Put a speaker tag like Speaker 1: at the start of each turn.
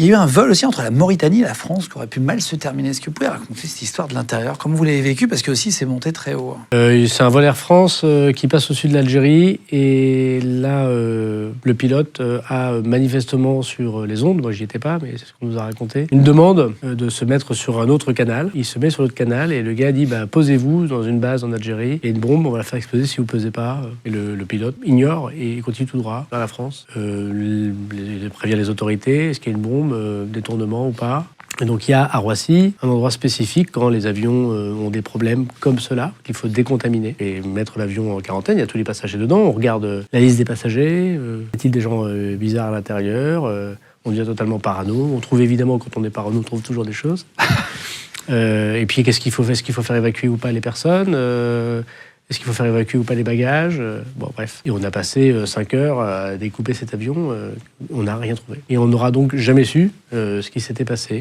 Speaker 1: Il y a eu un vol aussi entre la Mauritanie et la France qui aurait pu mal se terminer. Est-ce que vous pouvez raconter cette histoire de l'intérieur? Comment vous l'avez vécu? Parce que aussi, c'est monté très haut.
Speaker 2: C'est un vol Air France qui passe au sud de l'Algérie. Et là, le pilote a manifestement sur les ondes, moi j'y étais pas, mais c'est ce qu'on nous a raconté, une demande de se mettre sur un autre canal. Il se met sur l'autre canal et le gars dit posez-vous dans une base en Algérie et une bombe, on va la faire exploser si vous ne pesez pas. Et le pilote ignore et continue tout droit vers la France. Il prévient les autorités, est-ce qu'il y a une bombe, détournement ou pas. Et donc il y a à Roissy un endroit spécifique quand les avions ont des problèmes comme cela, qu'il faut décontaminer et mettre l'avion en quarantaine. Il y a tous les passagers dedans, on regarde la liste des passagers, y a-t-il des gens bizarres à l'intérieur, on devient totalement parano. On trouve évidemment, quand on est parano, on trouve toujours des choses. Et puis qu'est-ce qu'il faut faire? Est-ce qu'il faut faire évacuer ou pas les personnes? Est-ce qu'il faut faire évacuer ou pas les bagages? Bon, bref. Et on a passé 5 heures à découper cet avion. On n'a rien trouvé. Et on n'aura donc jamais su ce qui s'était passé.